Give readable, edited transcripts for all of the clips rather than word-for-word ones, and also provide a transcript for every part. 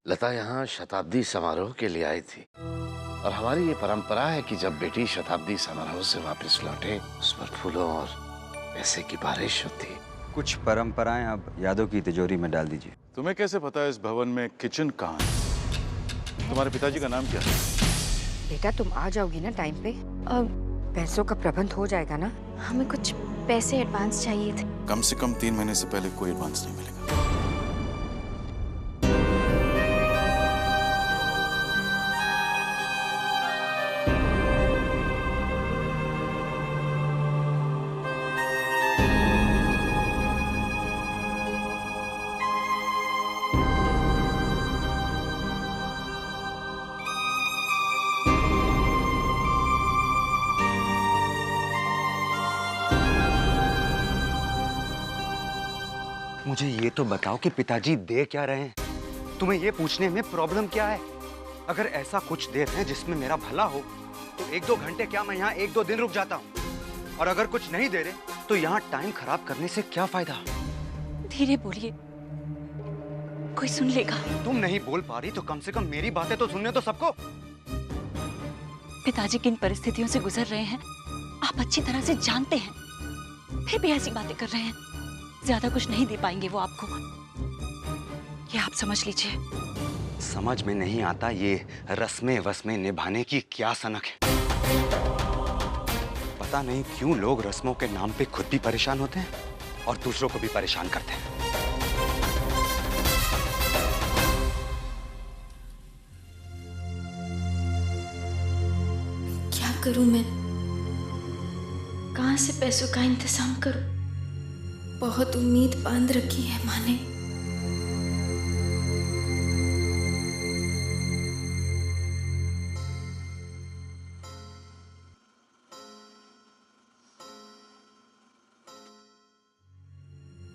लता यहाँ शताब्दी समारोह के लिए आई थी और हमारी ये परंपरा है कि जब बेटी शताब्दी समारोह से वापस लौटे उस पर फूलों और पैसे की बारिश होती है। कुछ परंपराएं अब यादों की तिजोरी में डाल दीजिए। तुम्हें कैसे पता है इस भवन में किचन कहाँ है? तुम्हारे पिताजी का नाम क्या है? बेटा तुम आ जाओगी ना टाइम पे? अब पैसों का प्रबंध हो जाएगा ना? हमें कुछ पैसे एडवांस चाहिए थे। कम से कम 3 महीने से पहले कोई एडवांस नहीं मिलेगा। मुझे ये तो बताओ कि पिताजी दे क्या रहे हैं? तुम्हें ये पूछने में प्रॉब्लम क्या है? अगर ऐसा कुछ दे रहे हैं जिसमें मेरा भला हो तो 1-2 घंटे क्या मैं यहाँ 1-2 दिन रुक जाता हूँ। और अगर कुछ नहीं दे रहे तो यहाँ टाइम खराब करने से क्या फायदा? धीरे बोलिए, कोई सुन लेगा। तुम नहीं बोल पा रही तो कम से कम मेरी बातें तो सुनने दो सबको। पिताजी किन परिस्थितियों से गुजर रहे हैं आप अच्छी तरह से जानते हैं, फिर भी ऐसी बातें कर रहे हैं। ज्यादा कुछ नहीं दे पाएंगे वो आपको, ये आप समझ लीजिए। समझ में नहीं आता ये रस्में वस्में निभाने की क्या सनक है। पता नहीं क्यों लोग रस्मों के नाम पे खुद भी परेशान होते हैं और दूसरों को भी परेशान करते हैं। क्या करूं मैं? कहां से पैसों का इंतजाम करूं? बहुत उम्मीद बांध रखी है माँ ने।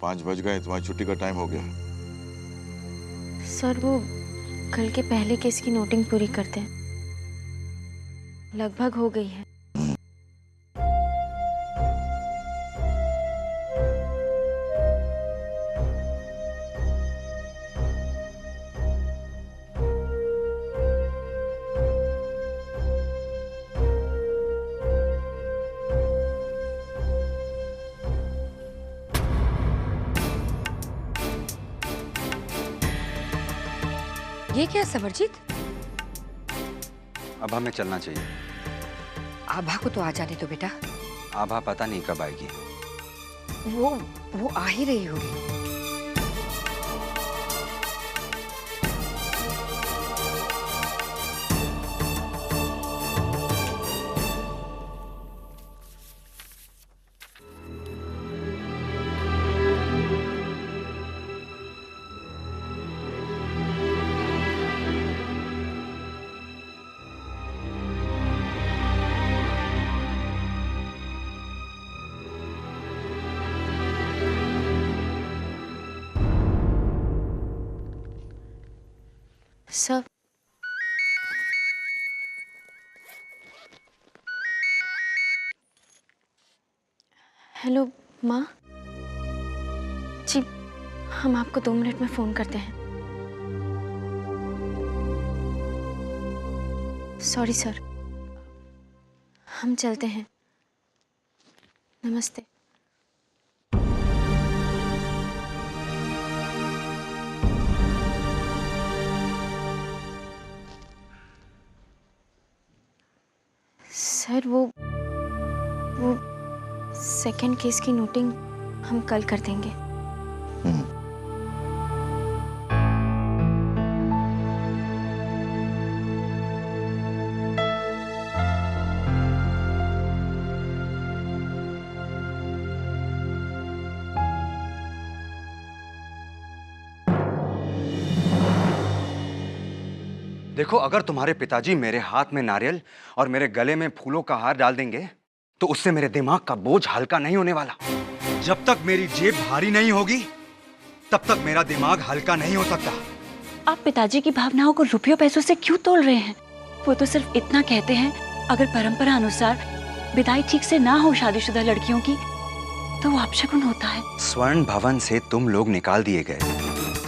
पाँच बज गए, तुम्हारी छुट्टी का टाइम हो गया। सर वो कल के पहले केस की नोटिंग पूरी करते हैं, लगभग हो गई है। ये क्या समरजीत? अब हमें चलना चाहिए। आभा को तो आ जाने दो बेटा। आभा पता नहीं कब आएगी। वो आ ही रही होगी। सर हेलो माँ जी, हम आपको 2 मिनट में फोन करते हैं। सॉरी सर, हम चलते हैं। नमस्ते। सर वो सेकंड केस की नोटिंग हम कल कर देंगे। देखो, अगर तुम्हारे पिताजी मेरे हाथ में नारियल और मेरे गले में फूलों का हार डाल देंगे तो उससे मेरे दिमाग का बोझ हल्का नहीं होने वाला। जब तक मेरी जेब भारी नहीं होगी तब तक मेरा दिमाग हल्का नहीं हो सकता। आप पिताजी की भावनाओं को रुपयों पैसों से क्यों तोल रहे हैं? वो तो सिर्फ इतना कहते हैं, अगर परंपरा अनुसार विदाई ठीक से ना हो शादीशुदा लड़कियों की तो वो अपशगुन होता है। स्वर्ण भवन से तुम लोग निकाल दिए गए,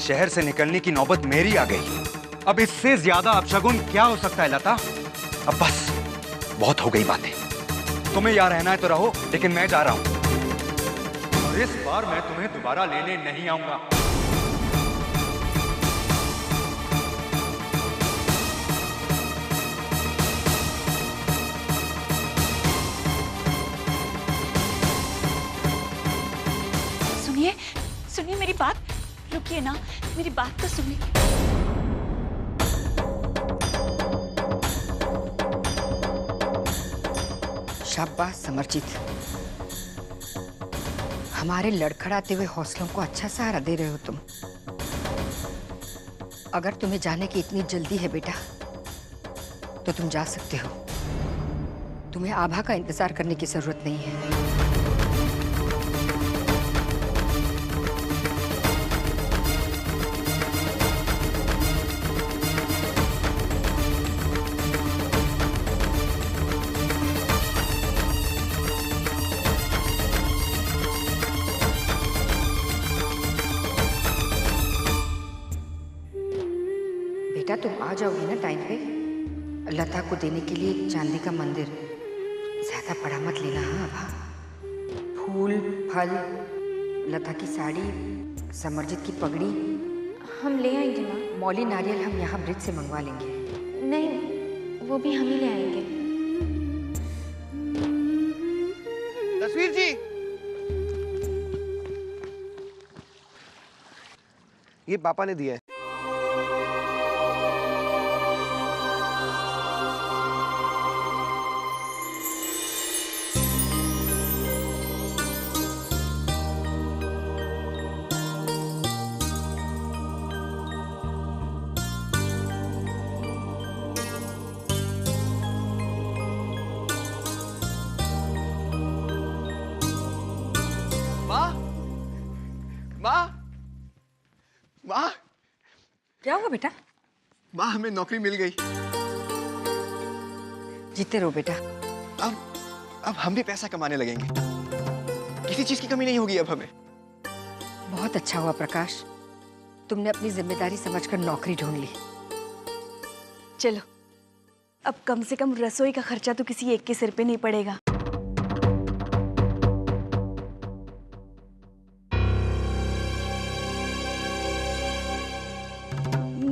शहर से निकलने की नौबत मेरी आ गई। अब इससे ज्यादा अपशगुन क्या हो सकता है लता? अब बस, बहुत हो गई बातें। तुम्हें यहाँ रहना है तो रहो, लेकिन मैं जा रहा हूं। और इस बार मैं तुम्हें दोबारा लेने नहीं आऊंगा। सुनिए, सुनिए मेरी बात, रुकिए ना, मेरी बात तो सुनिए। शाबाश समरजीत, हमारे लड़खड़ाते हुए हौसलों को अच्छा सहारा दे रहे हो तुम। अगर तुम्हें जाने की इतनी जल्दी है बेटा, तो तुम जा सकते हो। तुम्हें आभा का इंतजार करने की जरूरत नहीं है। बेटा तुम आ जाओगी ना टाइम पे? लता को देने के लिए चांदी का मंदिर ज्यादा बड़ा मत लेना। हाँ आभा, फूल फल, लता की साड़ी, समरजीत की पगड़ी हम ले आएंगे माँ। मौली नारियल हम यहाँ ब्रिज से मंगवा लेंगे। नहीं, वो भी हम ही ले आएंगे। तस्वीर जी, ये पापा ने दिया है। माँ, माँ, माँ, क्या हुआ बेटा? माँ हमें नौकरी मिल गई। जीते रहो बेटा। अब हम भी पैसा कमाने लगेंगे। किसी चीज की कमी नहीं होगी अब हमें। बहुत अच्छा हुआ प्रकाश, तुमने अपनी जिम्मेदारी समझकर नौकरी ढूंढ ली। चलो, अब कम से कम रसोई का खर्चा तो किसी एक के सिर पे नहीं पड़ेगा।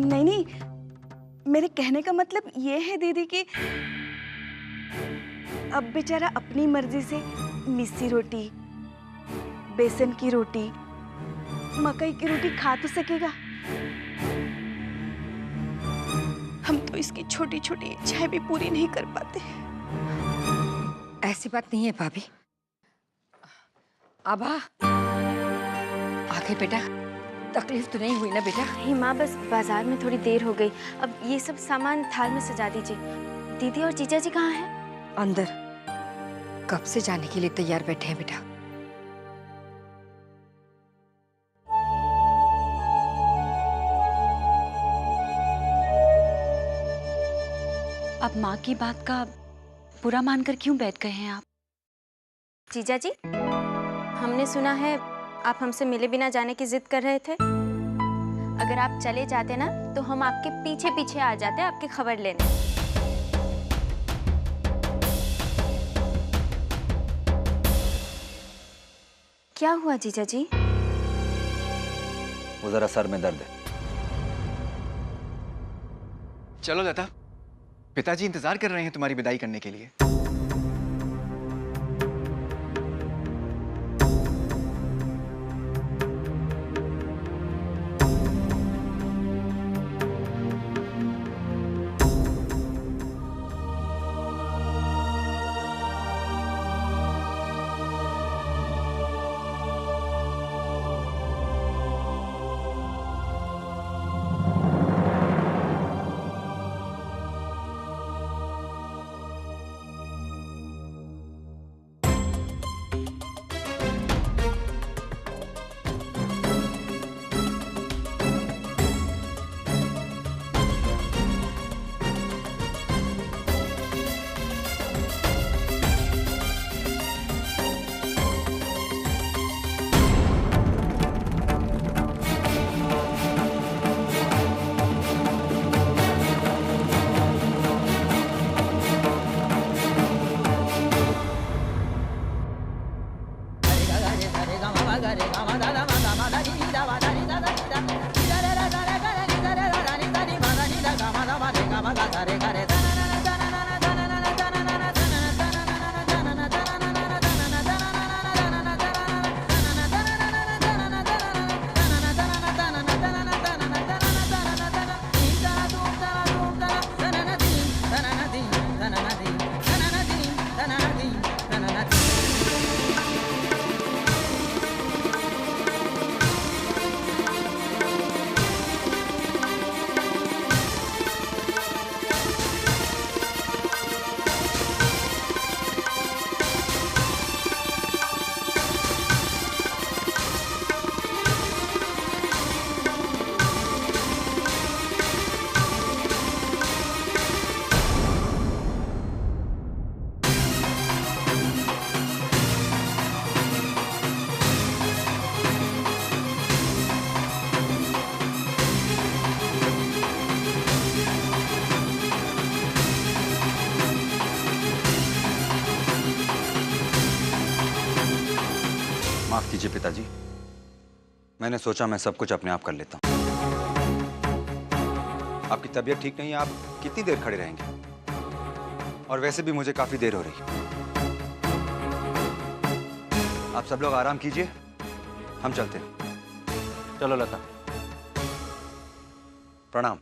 नहीं नहीं, मेरे कहने का मतलब ये है दीदी कि अब बेचारा अपनी मर्जी से मिस्सी रोटी, बेसन की रोटी, मकई की रोटी खा तो सकेगा। हम तो इसकी छोटी छोटी इच्छाएं भी पूरी नहीं कर पाते। ऐसी बात नहीं है भाभी। आभा, आगे बेटा, तकलीफ तो नहीं हुई ना बेटा? नहीं माँ, बस बाजार में थोड़ी देर हो गई। अब ये सब सामान थाल में सजा दीजिए। दीदी और जीजा जी कहाँ हैं? अंदर कब से जाने के लिए तैयार बैठे हैं बेटा। अब माँ की बात का बुरा मानकर क्यों बैठ गए हैं आप? जीजा जी, हमने सुना है आप हमसे मिले बिना जाने की जिद कर रहे थे। अगर आप चले जाते ना तो हम आपके पीछे पीछे आ जाते आपकी खबर लेने। क्या हुआ जीजा जी? वो जरा सर में दर्द है। चलो लता, पिताजी इंतजार कर रहे हैं तुम्हारी विदाई करने के लिए। माफ कीजिए पिताजी, मैंने सोचा मैं सब कुछ अपने आप कर लेता हूँ। आपकी तबीयत ठीक नहीं है, आप कितनी देर खड़े रहेंगे? और वैसे भी मुझे काफी देर हो रही है। आप सब लोग आराम कीजिए, हम चलते हैं। चलो लता, प्रणाम।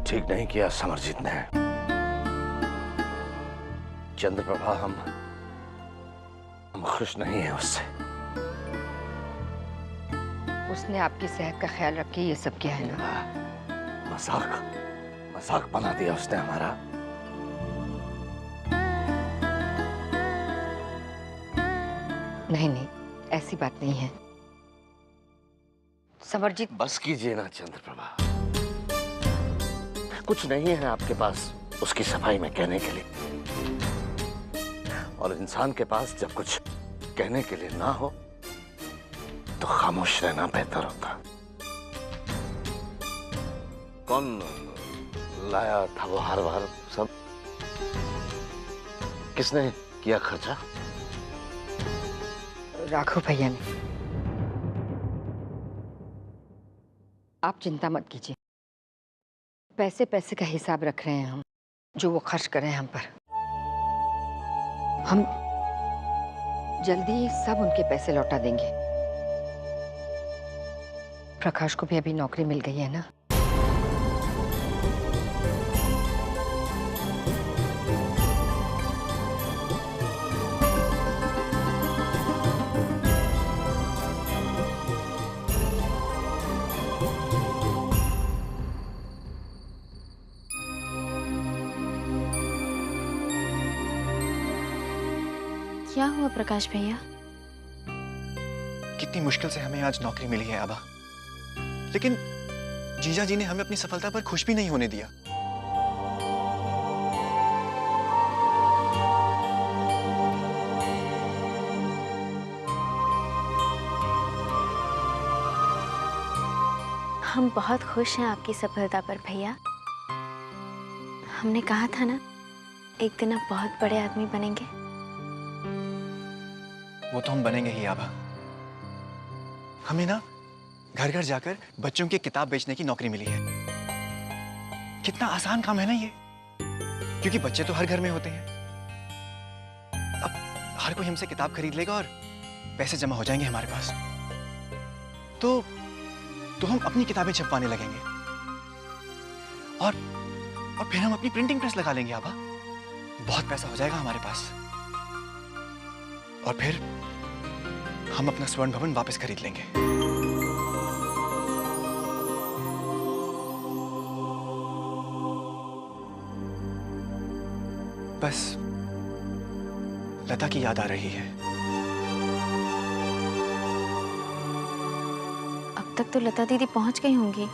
ठीक नहीं किया समरजीत ने। चंद्रप्रभा, हम खुश नहीं हैं उससे। उसने आपकी सेहत का ख्याल रख के ये सब किया है ना? मजाक बना दिया उसने हमारा। नहीं नहीं, ऐसी बात नहीं है समरजीत। बस कीजिए ना चंद्रप्रभा, कुछ नहीं है आपके पास उसकी सफाई में कहने के लिए। और इंसान के पास जब कुछ कहने के लिए ना हो तो खामोश रहना बेहतर होता। कौन लाया था वो हार वार सब? किसने किया खर्चा? राघव भैया ने। आप चिंता मत कीजिए, पैसे पैसे का हिसाब रख रहे हैं हम, जो वो खर्च कर रहे हैं हम पर। हम जल्दी ही सब उनके पैसे लौटा देंगे। प्रकाश को भी अभी नौकरी मिल गई है ना। क्या हुआ प्रकाश भैया? कितनी मुश्किल से हमें आज नौकरी मिली है आबा, लेकिन जीजा जी ने हमें अपनी सफलता पर खुश भी नहीं होने दिया। हम बहुत खुश हैं आपकी सफलता पर भैया। हमने कहा था ना, एक दिन आप बहुत बड़े आदमी बनेंगे। वो तो हम बनेंगे ही आबा। हमें ना घर घर जाकर बच्चों की किताब बेचने की नौकरी मिली है। कितना आसान काम है ना ये, क्योंकि बच्चे तो हर घर में होते हैं। अब हर कोई हमसे किताब खरीद लेगा और पैसे जमा हो जाएंगे हमारे पास। तो हम अपनी किताबें छपवाने लगेंगे और फिर हम अपनी प्रिंटिंग प्रेस लगा लेंगे आबा। बहुत पैसा हो जाएगा हमारे पास और फिर हम अपना स्वर्ण भवन वापस खरीद लेंगे। बस लता की याद आ रही है। अब तक तो लता दीदी पहुंच गई होंगी।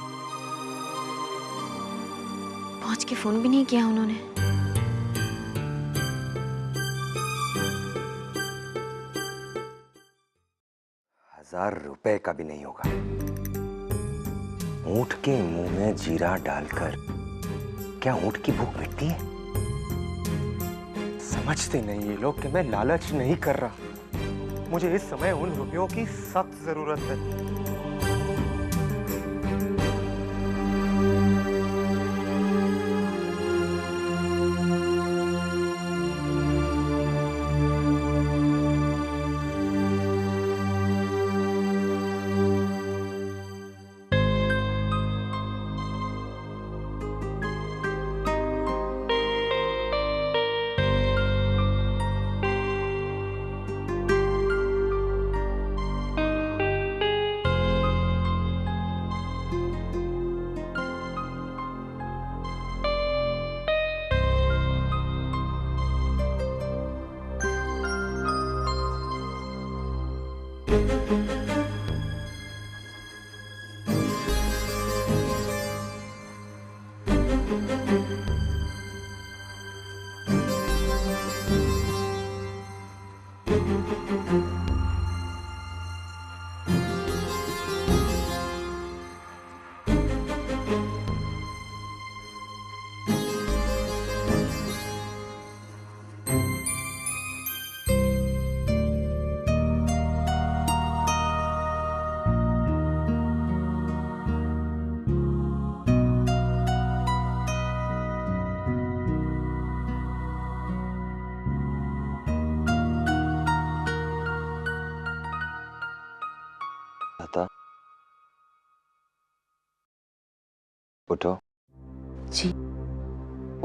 पहुंच के फोन भी नहीं किया उन्होंने। 1000 रुपए का भी नहीं होगा। ऊंट के मुंह में जीरा डालकर क्या ऊंट की भूख मिटती है? समझते नहीं ये लोग कि मैं लालच नहीं कर रहा। मुझे इस समय उन रुपयों की सख्त जरूरत है। लता, उठो। जी।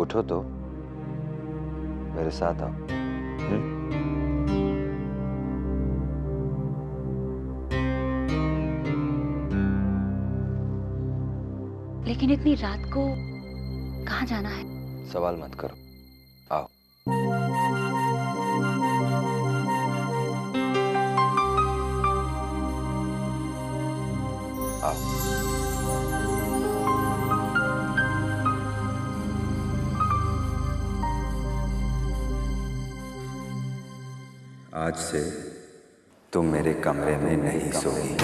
उठो तो, मेरे साथ आओ। लेकिन इतनी रात को कहाँ जाना है? सवाल मत करो, आओ। आओ। आज से तुम मेरे कमरे में नहीं सोगी।